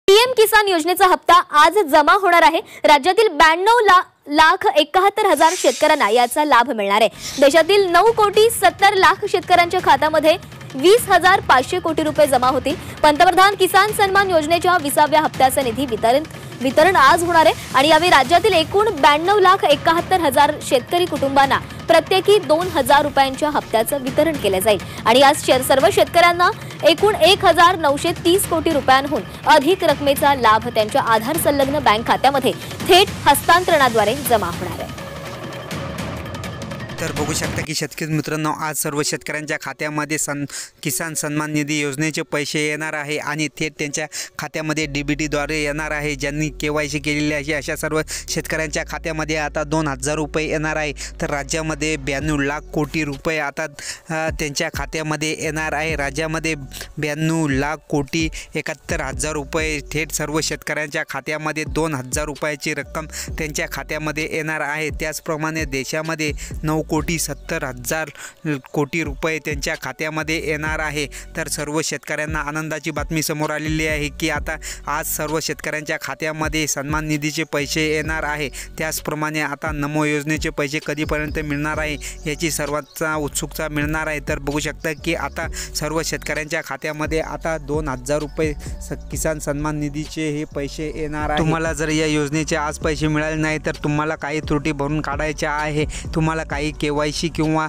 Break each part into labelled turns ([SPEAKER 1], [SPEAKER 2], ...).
[SPEAKER 1] PM किसान योजनेचा हप्ता आज जमा होणार आहे। राज्यातील 92,71,000 शेतकऱ्यांना याचा लाभ मिळणार आहे। देशातील 9,70,00,000 शेतकऱ्यांच्या खात्यामध्ये 20,500 कोटी रुपये जमा होतील। पंतप्रधान किसान सन्मान योजनेच्या 20व्या हप्त्याचे निधी वितरण आज होणार आहे आणि यावेळी राज्यातील एकूण 92,71,000 शेतकरी कुटुंबांना प्रत्येकी 2,000 रुपयांच्या हप्त्याचं वितरण केले जाईल आणि आज सर्व शेतकऱ्यांना एकूण 1,930 कोटी रुपयांहून अधिक रकमेचा लाभ त्यांच्या आधार संलग्न बँक खात्यामध्ये थेट हस्तांतरणाद्वारे जमा होणार आहे।
[SPEAKER 2] तर बघू शकता की शेतकरी मित्रांनो, आज सर्व शेतकऱ्यांच्या खात्यामध्ये किसान सन्मान निधी योजनेचे पैसे येणार आहे आणि थेट त्यांच्या खात्यामध्ये डीबीटीद्वारे येणार आहे। ज्यांनी केवायसी केलेली आहे अशा सर्व शेतकऱ्यांच्या खात्यामध्ये आता 2,000 रुपये येणार आहे। तर राज्यामध्ये 92 लाख कोटी रुपये आता त्यांच्या खात्यामध्ये येणार आहे। राज्यामध्ये 92 लाख कोटी 71,000 रुपये थेट सर्व शेतकऱ्यांच्या खात्यामध्ये 2,000 रुपयाची रक्कम त्यांच्या खात्यामध्ये येणार आहे। त्याचप्रमाणे देशामध्ये 9,70,00,000 कोटी रुपये त्यांच्या खात्यामध्ये येणार आहे। तर सर्व शेतकऱ्यांना आनंदाची बातमी समोर आलेली आहे की आता आज सर्व शेतकऱ्यांच्या खात्यामध्ये सन्मान निधीचे पैसे येणार आहे। त्याचप्रमाणे आता नमो योजनेचे पैसे कधीपर्यंत मिळणार आहे याची सर्वांचा उत्सुकता मिळणार आहे। तर बघू शकता की आता सर्व शेतकऱ्यांच्या खात्यामध्ये आता 2,000 रुपये किसान सन्मान निधीचे हे पैसे येणार आहे। तुम्हाला जर या योजनेचे आज पैसे मिळाले नाही तर तुम्हाला काही त्रुटी भरून काढायच्या आहे, तुम्हाला काही केवायसी किंवा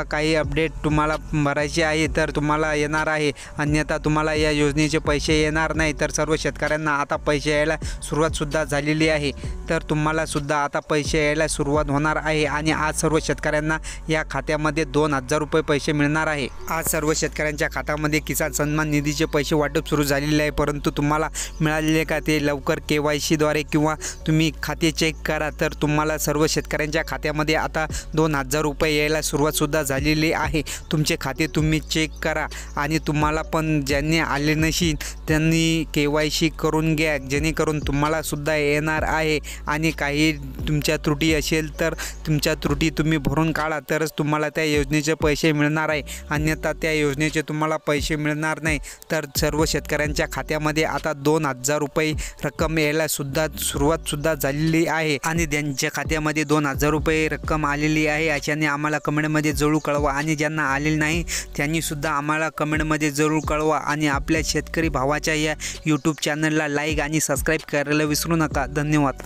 [SPEAKER 2] काही अपडेट तुम्हाला भरायचे आहे तर तुम्हाला येणार आहे, अन्यथा तुम्हाला या योजनेचे पैसे येणार नाही। तर सर्व शेतकऱ्यांना आता पैसे यायला सुरुवातसुद्धा झालेली आहे। तर तुम्हाला सुद्धा आता पैसे यायला सुरुवात होणार आहे आणि आज सर्व शेतकऱ्यांना या खात्यामध्ये 2,000 रुपये पैसे मिळणार आहे। आज सर्व शेतकऱ्यांच्या खात्यामध्ये किसान सन्मान निधीचे पैसे वाटप सुरू झालेले आहे, परंतु तुम्हाला मिळालेले का ते लवकर केवायसीद्वारे किंवा तुम्ही खाते चेक करा। तर तुम्हाला सर्व शेतकऱ्यांच्या खात्यामध्ये आता 2,000 रुपये यायला सुरुवातसुद्धा झालेली आहे। तुमचे खाते तुम्ही चेक करा आणि तुम्हाला पण ज्यांनी आले नशील त्यांनी केवायसी करून घ्या, जेणेकरून तुम्हाला सुद्धा येणार आहे। आणि काही तुमच्या त्रुटी असेल तर तुमच्या त्रुटी तुम्ही भरून काढा तरच तुम्हाला त्या योजनेचे पैसे मिळणार आहे, अन्यथा त्या योजनेचे तुम्हाला पैसे मिळणार नाही। तर सर्व शेतकऱ्यांच्या खात्यामध्ये आता 2,000 रुपये रक्कम यायला सुरुवात झालेली आहे आणि ज्यांच्या खात्यामध्ये 2,000 रुपये रक्कम आलेली आहे अशाने आम्हाला कमेंटमध्ये जरूर कळवा आणि ज्यांना आलेले नाही त्यांनी सुद्धा आम्हाला कमेंटमध्ये जरूर कळवा आणि आपल्या शेतकरी भावाच्या या यूट्यूब चॅनलला लाईक आणि सबस्क्राईब करायला विसरू नका। धन्यवाद।